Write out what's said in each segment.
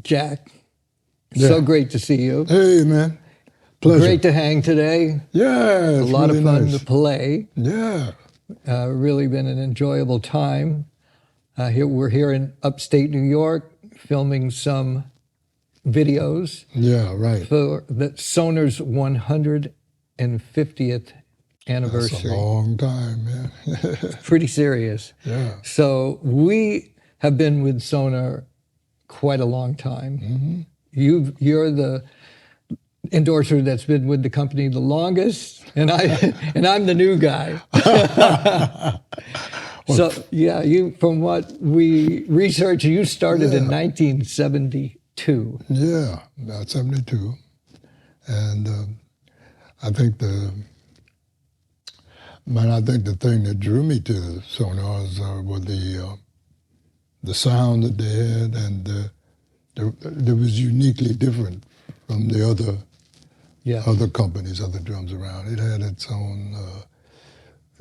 Jack, Yeah. so great to see you. Hey, man. Pleasure. Great to hang today. Yeah, A it's lot really of fun nice. to play. Yeah. Really been an enjoyable time. We're here in upstate New York filming some videos Yeah, right. for the SONOR's 150th anniversary. That's a long time, man. Pretty serious. Yeah. So we have been with SONOR quite a long time. Mm-hmm. You're the endorser that's been with the company the longest, and I'm the new guy. So yeah, from what we researched, you started in 1972. Yeah, about 72. And I think the thing that drew me to Sonors was the sound that they had, and it was uniquely different from the other companies, other drums around. It had its own,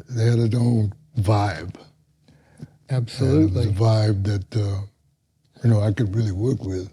they had its own vibe. Absolutely. And it was a vibe that, I could really work with.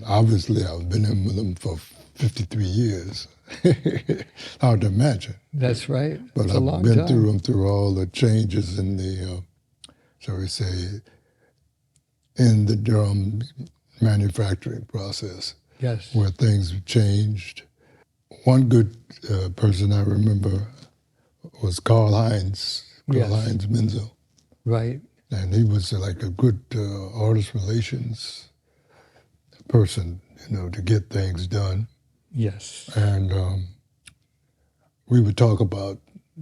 Obviously, I've been in with them for 53 years. Hard to imagine. That's right. But it's I've a long been time. through all the changes in the, shall we say, in the drum manufacturing process. Yes. Where things have changed. One good person I remember was Carl Heinz Menzel. Right. And he was like a good artist relations person, to get things done. Yes. And we would talk about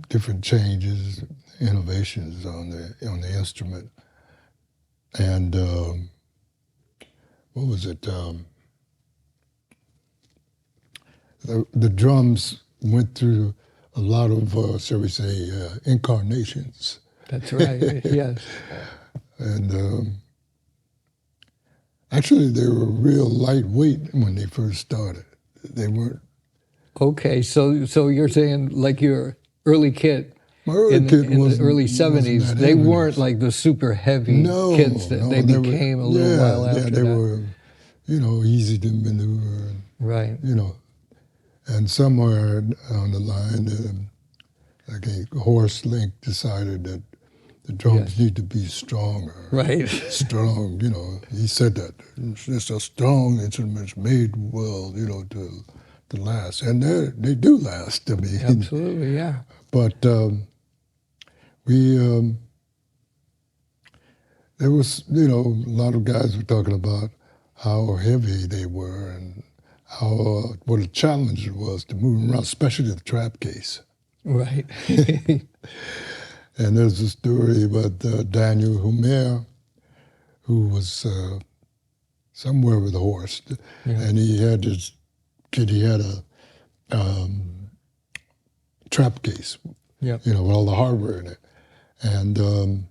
different changes, innovations on the instrument. And what was it? The drums went through a lot of, shall we say, incarnations. That's right. Yes. And actually, they were real lightweight when they first started. They weren't. Okay, so you're saying like your early kit My early kit in the early 70s, they weren't like the super heavy kits that they became a little while after that. Yeah, they were, easy to maneuver. Right. And somewhere on the line, like a horse link decided that the drums need to be stronger. Right. Strong, he said that. It's a strong instrument made well, to last. And they do last to me. Absolutely, yeah. But there was, a lot of guys were talking about how heavy they were and what a challenge it was to move around, especially the trap case. Right. And there's a story about Daniel Humer, who was somewhere with a horse, and he had this kid. He had a trap case, Yeah. with all the hardware in it. And,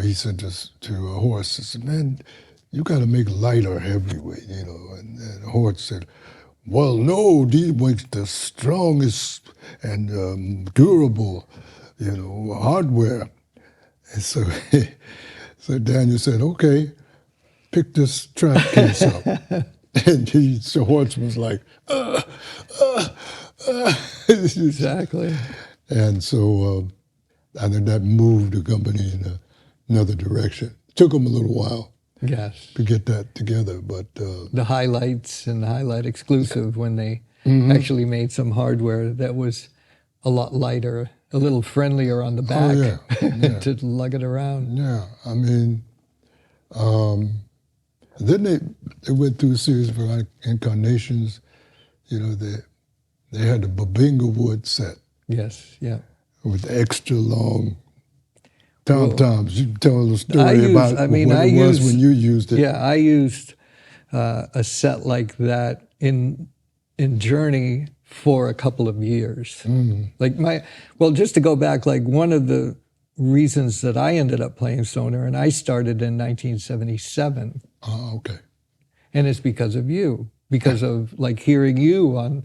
he said this to a horse. He said, man, you got to make light or heavyweight, And the horse said, well, no, these makes the strongest and durable, hardware. And so, so Daniel said, okay, pick this trap case up. And the horse was like, Exactly. And so I think that moved the company in another direction. It took them a little while Yes. to get that together, but The highlights and the highlight exclusive when they Mm-hmm. actually made some hardware that was a lot lighter, a little friendlier on the back yeah. to lug it around. Yeah, I mean, then they went through a series of incarnations. They had the Babinga wood set Yes, yeah. with extra long tom-toms. You can tell the I story used- about I mean, what I it was used- when you used it. Yeah, I used a set like that in Journey for a couple of years. Just to go back, like one of the reasons that I ended up playing Sonor, and I started in 1977, Oh, okay. and it's because of you, because of like hearing you on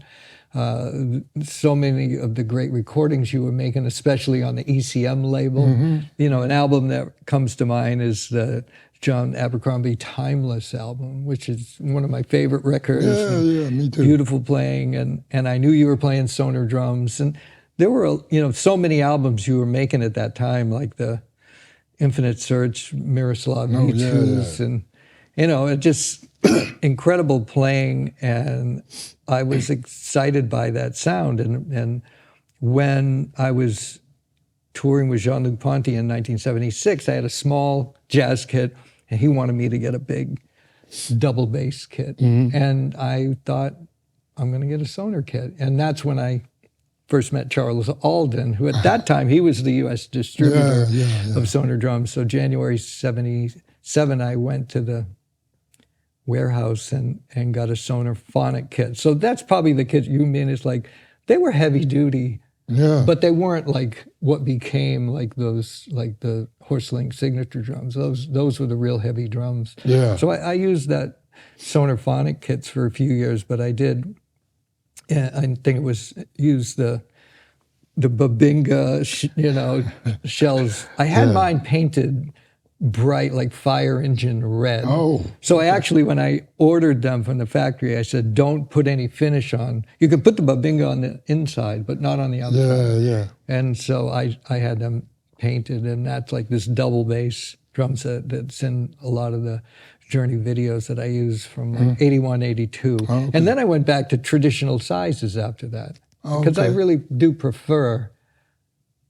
so many of the great recordings you were making, especially on the ECM label. An album that comes to mind is the John Abercrombie Timeless album, which is one of my favorite records. Yeah, me too. Beautiful playing, and I knew you were playing SONOR Drums, and there were so many albums you were making at that time, like the Infinite Search, Miroslav Mitus, and it just incredible playing, and I was excited by that sound. And when I was touring with Jean-Luc Ponty in 1976, I had a small jazz kit, and he wanted me to get a big double bass kit. And I thought, I'm going to get a SONOR kit. And that's when I first met Charles Alden, who at that time, he was the U.S. distributor of SONOR Drums. So January 77, I went to the warehouse and got a SONOR phonic kit. So that's probably the kit you mean. Is like, they were heavy duty, but they weren't like what became like those, like the Horselink signature drums. Those were the real heavy drums. Yeah. So I used that SONOR phonic kits for a few years, but I did, I think it was used the Babinga, shells. I had mine painted bright, like fire engine red. Oh. So I actually, when I ordered them from the factory, I said, don't put any finish on. You can put the Babinga on the inside, but not on the outside. Yeah. And so I had them painted, and that's like this double bass drum set that's in a lot of the Journey videos that I use from like 81, 82. Oh, okay. And then I went back to traditional sizes after that. Because I really do prefer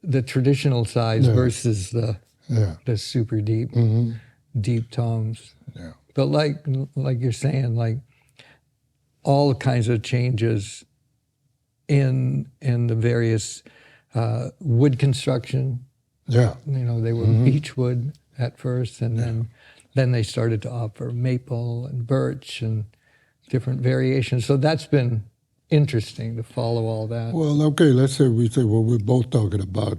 the traditional size versus the super deep, deep toms. Yeah. But like you're saying, like all kinds of changes in the various wood construction. Yeah. They were beech wood at first, and then they started to offer maple and birch and different variations. So that's been interesting to follow all that. Well, okay, let's say what we're both talking about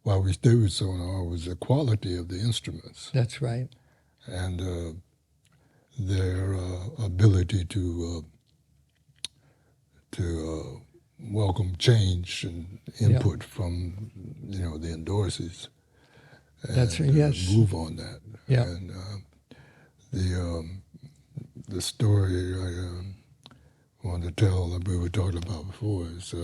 while we stay with Sonor was the quality of the instruments That's right. and their ability to welcome change and input from the endorsees. That's right. Yes. Move on that. Yeah. And the story I wanted to tell that we were talking about before is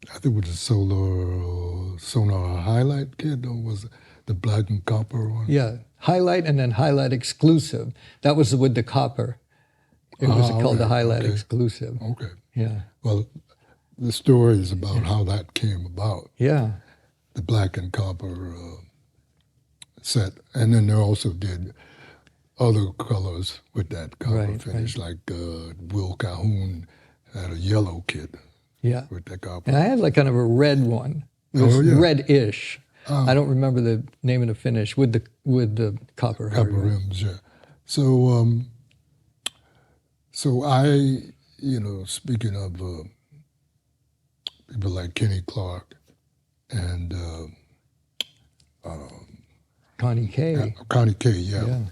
I think it was the SONOR highlight kit, or was it the black and copper one? Yeah, highlight and then highlight exclusive. That was with the copper. It was called the highlight exclusive. Okay. Yeah. Well, the story is about how that came about. Yeah. The black and copper set, and then they also did other colors with that copper finish, like Will Calhoun had a yellow kit. Yeah. With that copper. And I had like kind of a red one. It was red-ish. I don't remember the name of the finish with the copper Copper hardware. rims, yeah. So I you know, speaking of people like Kenny Clark and Connie Kay. Connie Kay, yeah. Yeah.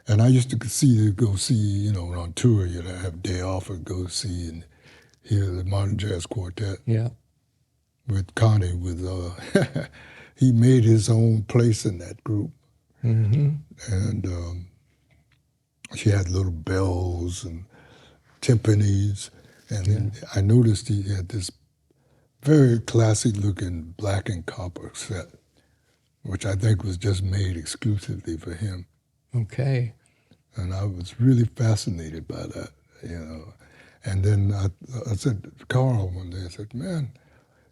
And I used to go see, you know, on tour, you'd have day off and go see and hear the Modern Jazz Quartet. Yeah. With Connie, he made his own place in that group. Mm-hmm. And she had little bells and timpanis. And I noticed he had this very classy-looking black and copper set, which I think was just made exclusively for him. Okay. And I was really fascinated by that, you know. And then I said to Carl one day, I said, man,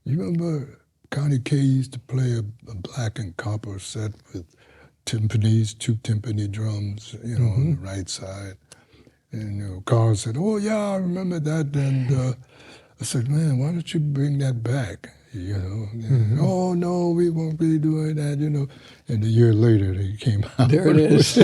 you remember Connie Kay used to play a black and copper set with timpanis, 2 timpani drums, you know, on the right side. And you know, Carl said, oh, yeah, I remember that. And I said, man, why don't you bring that back, you know? And, oh, no, we won't be doing that, you know. And a year later, they came out. There it is.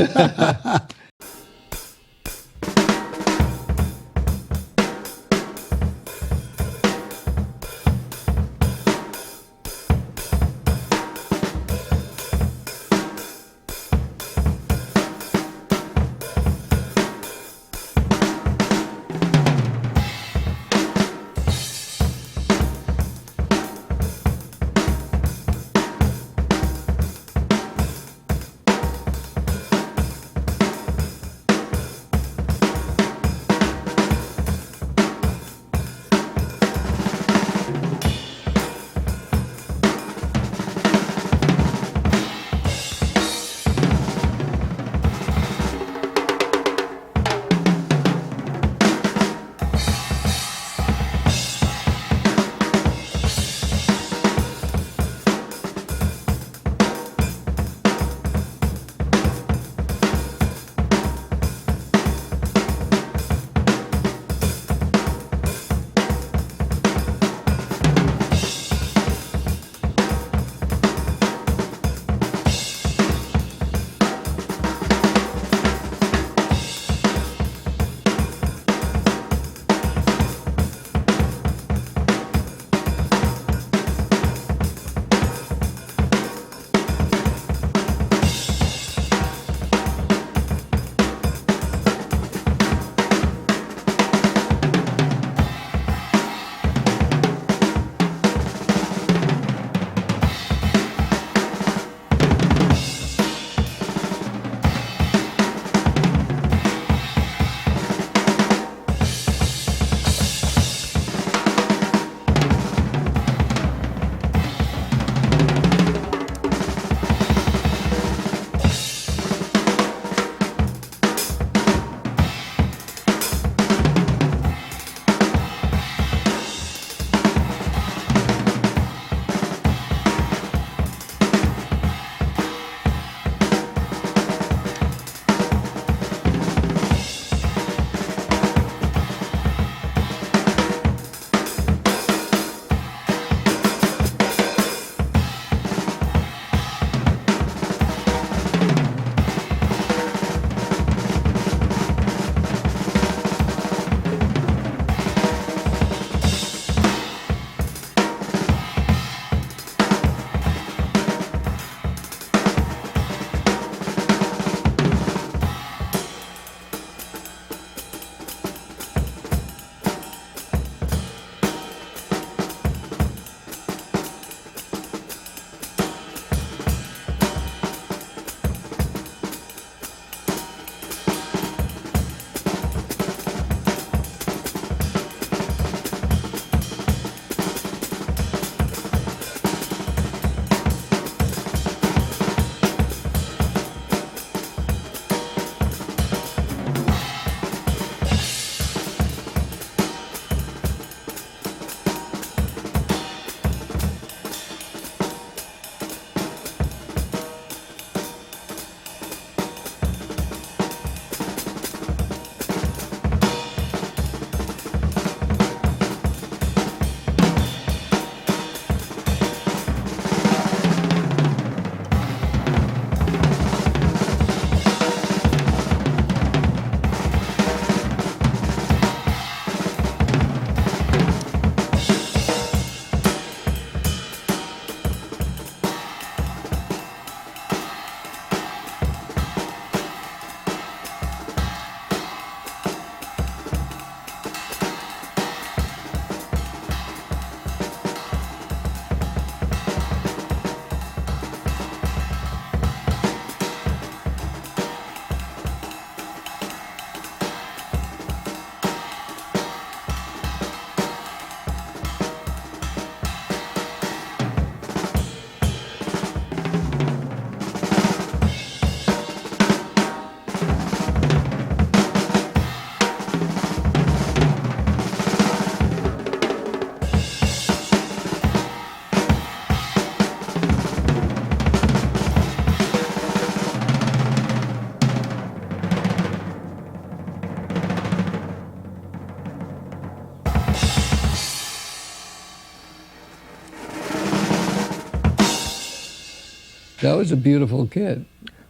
That was a beautiful kit.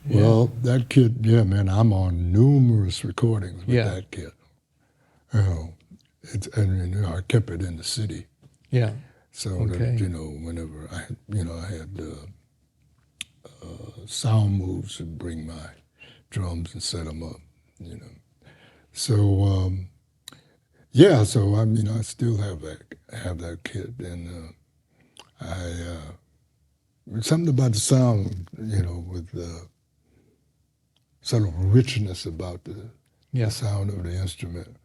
Well, that kit, yeah, man, I'm on numerous recordings with Yeah. that kit. You know, and you know, I kept it in the city. Yeah. So Okay. that, you know, whenever I had sound moves to bring my drums and set them up, you know. So yeah, so I mean, I still have that kit, and something about the sound, you know, with the sort of richness about the sound of the instrument,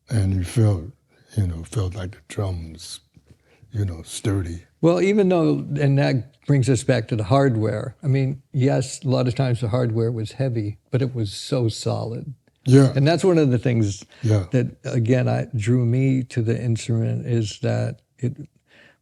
and you felt like the drums, you know, sturdy. Well, even though, and that brings us back to the hardware. I mean, yes, a lot of times the hardware was heavy, but it was so solid. Yeah. And that's one of the things Yeah. that, again, drew me to the instrument is that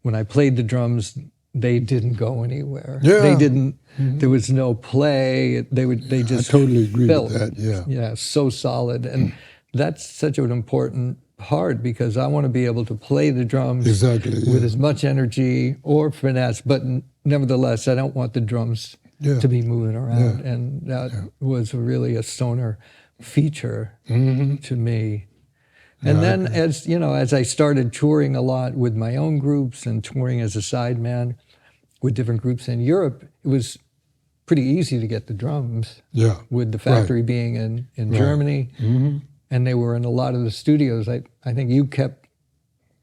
when I played the drums, they didn't go anywhere. Yeah. They didn't, there was no play. They just I totally agree felt, with that, yeah. Yeah, so solid. And that's such an important part because I want to be able to play the drums Exactly, with as much energy or finesse, but nevertheless, I don't want the drums to be moving around. Yeah. And that was really a SONOR feature to me. And then as I started touring a lot with my own groups and touring as a sideman with different groups in Europe, it was pretty easy to get the drums. Yeah. With the factory being in Germany. And they were in a lot of the studios. I think you kept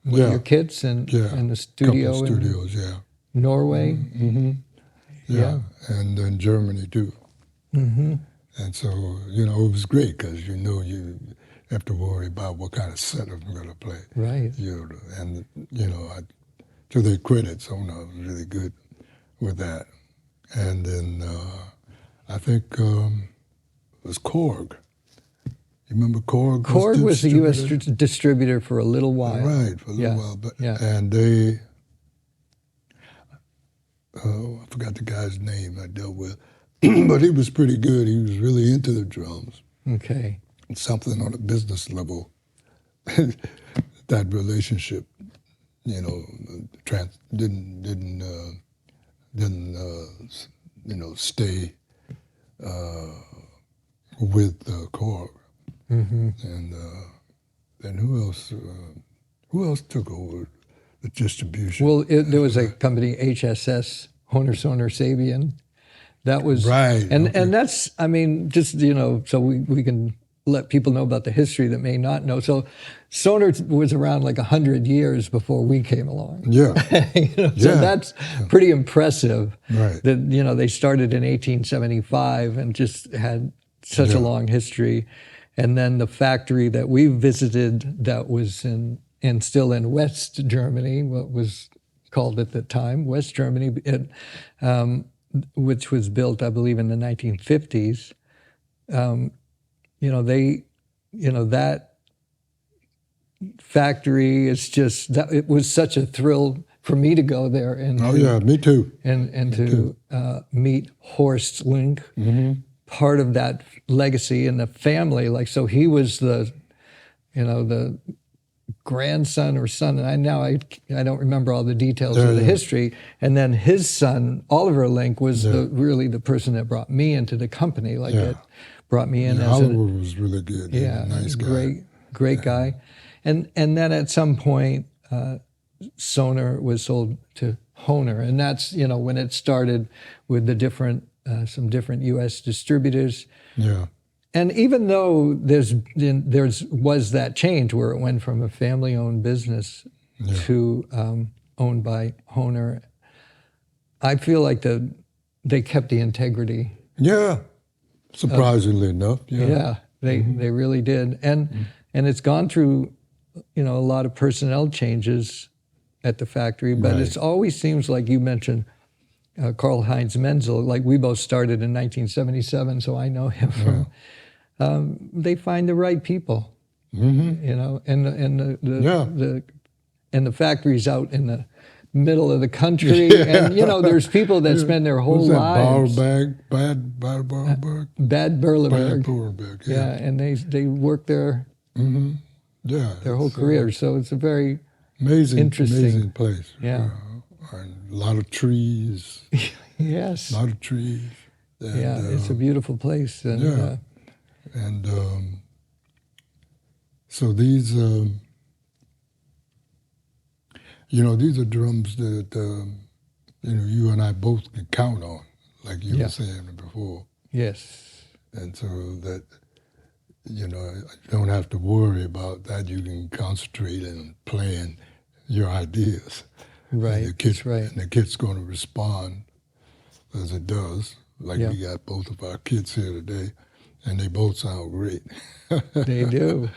your kits in the studio Couple studios, in Norway. Yeah. And in Germany too. And so, you know, it was great because you have to worry about what kind of setup I'm going to play. Right. And, you know, to their credit, SONOR was really good with that. And then I think it was Korg. You remember Korg? Korg was the U.S. distributor for a little while. Right, for a little while. But, and I forgot the guy's name I dealt with. But he was pretty good. He was really into the drums. Okay. And something on a business level, that relationship, you know, didn't stay with Korg. And then who else took over the distribution? Well, there was a company, HSS, Honor Sonor Sabian. That was right, and that's, I mean, just, you know, so we can let people know about the history that may not know. So SONOR was around like 100 years before we came along. Yeah. So that's pretty impressive. Right. That, you know, they started in 1875 and just had such a long history. And then the factory that we visited that was still in West Germany, what was called at the time West Germany, which was built, I believe, in the 1950s. That factory is just, it was such a thrill for me to go there. And me too. And to meet Horst Link, part of that legacy and the family. Like, so he was the grandson or son, and I don't remember all the details of the history. And then his son, Oliver Link, was really the person that brought me into the company. Like it brought me in as Oliver was really good. Yeah, nice guy. Great guy. And then at some point, SONOR was sold to Honor, and that's, you know, when it started with the some different U.S. distributors. Yeah. And even though there was that change where it went from a family-owned business to owned by Honor, I feel like they kept the integrity. Yeah, surprisingly enough. Yeah, they really did, and it's gone through, you know, a lot of personnel changes at the factory, but it always seems like you mentioned Karl-Heinz Menzel. Like, we both started in 1977, so I know him from. They find the right people, you know, and the factory's out in the middle of the country, and you know, there's people that spend their whole lives. Bad Berleberg. Yeah, and they work there. Their whole career. So it's a very amazing interesting place. Yeah. and a lot of trees. Yes. A lot of trees. And, yeah, it's a beautiful place. And, yeah. And so these, these are drums that, you and I both can count on, like you were saying before. Yes. And so that, you don't have to worry about that. You can concentrate on playing your ideas. Right, that's right. And the kid's going to respond as it does. Like we got both of our kids here today, and they both sound great. They do.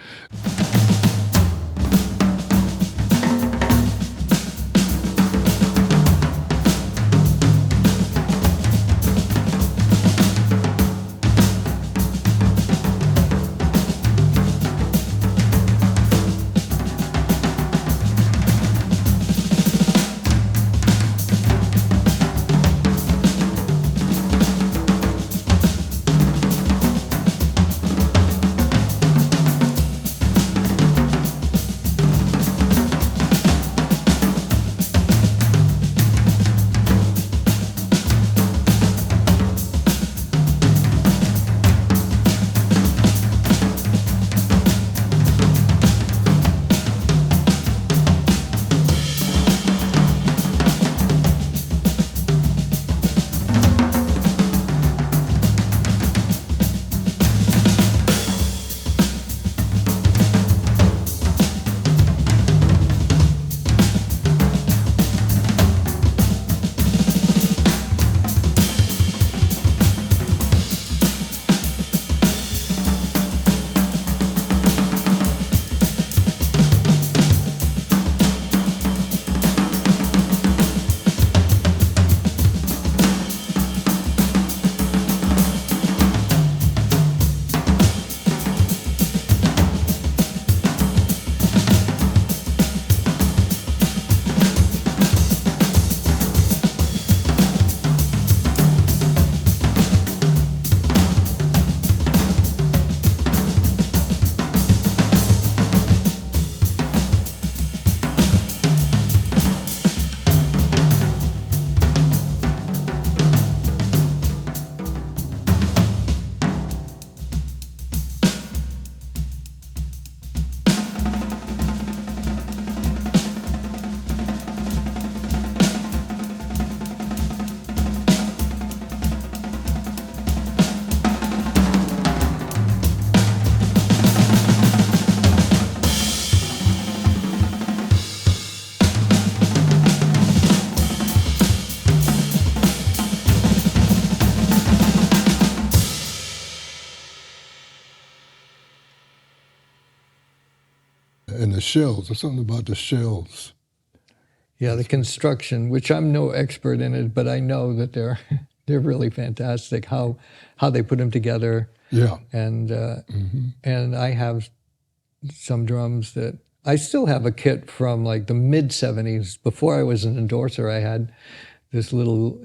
And the shells, there's something about the shells. Yeah, the construction, which I'm no expert in it, but I know that they're really fantastic. How they put them together. Yeah. And and I have some drums that I still have a kit from like the mid '70s. Before I was an endorser, I had this little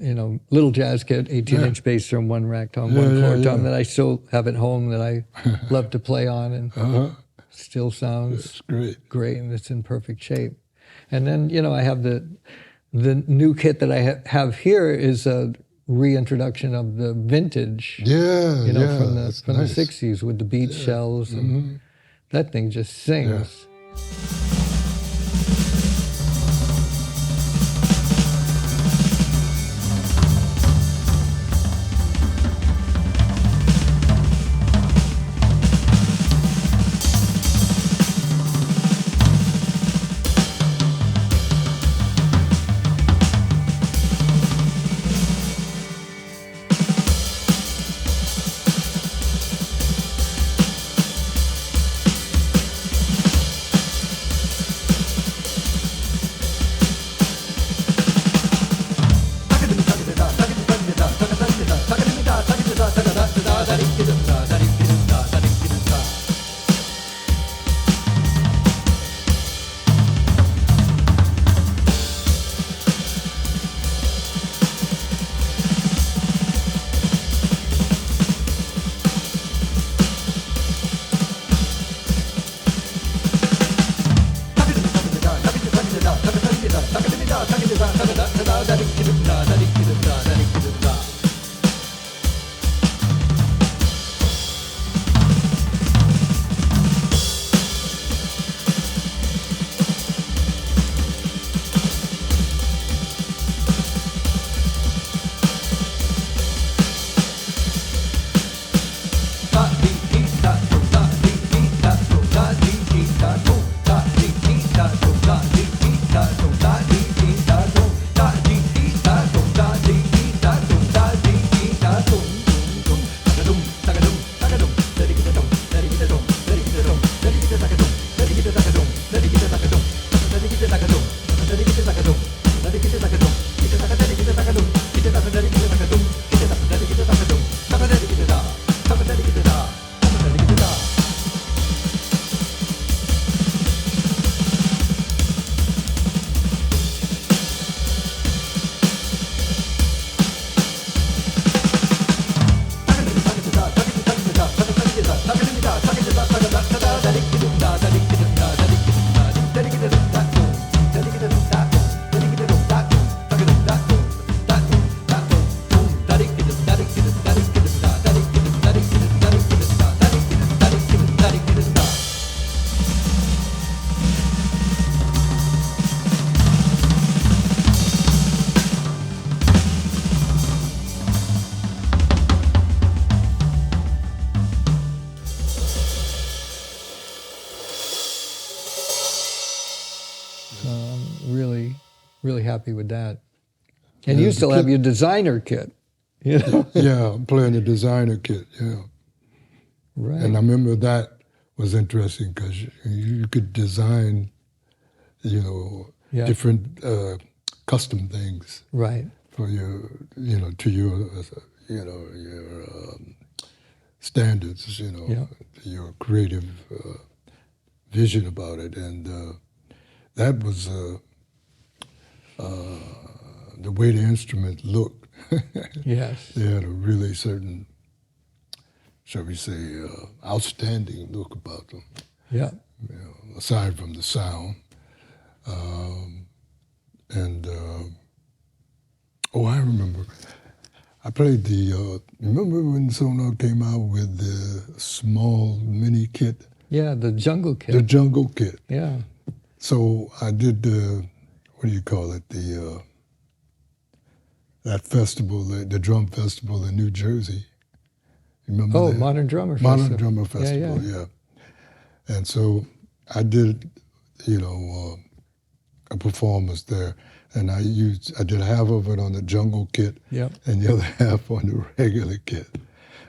jazz kit, 18-inch bass drum, one rack tom, one floor tom that I still have at home that I love to play on, and still sounds great, and it's in perfect shape. And then I have the new kit that I have here is a reintroduction of the vintage, from the '60s with the beach shells, and that thing just sings. Really happy with that. And you still have your designer kit. You know? Yeah, I'm playing the designer kit, yeah. Right. And I remember that was interesting because you could design, different custom things. Right. For your, to your, your standards, your creative vision about it. And that was the way the instrument looked. Yes. They had a really certain, shall we say, outstanding look about them. Yeah. Aside from the sound. I remember. I played remember when SONOR came out with the small mini kit? Yeah, the jungle kit. The jungle kit. Yeah. So I did what do you call it? That festival, the drum festival in New Jersey. You remember that? Modern Drummer Festival. Modern Drummer Festival, yeah. And so I did, a performance there, and I did half of it on the jungle kit, yep, and the other half on the regular kit.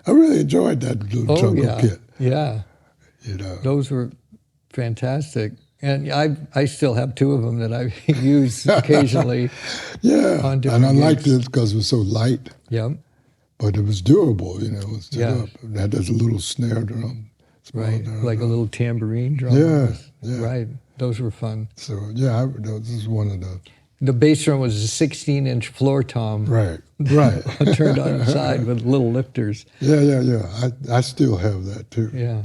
I really enjoyed that little jungle kit. Yeah. Those were fantastic. And I still have two of them that I use occasionally. Yeah, on and different I liked gigs. it because it was so light. Yep. But it was durable, it was stood Yeah. up. It had this little snare drum. Right, drum. like a little tambourine drum. Yeah, yeah. Right, those were fun. So, yeah, this is one of the... The bass drum was a 16-inch floor tom. Right. Turned on its side with little lifters. Yeah. I still have that, too. Yeah.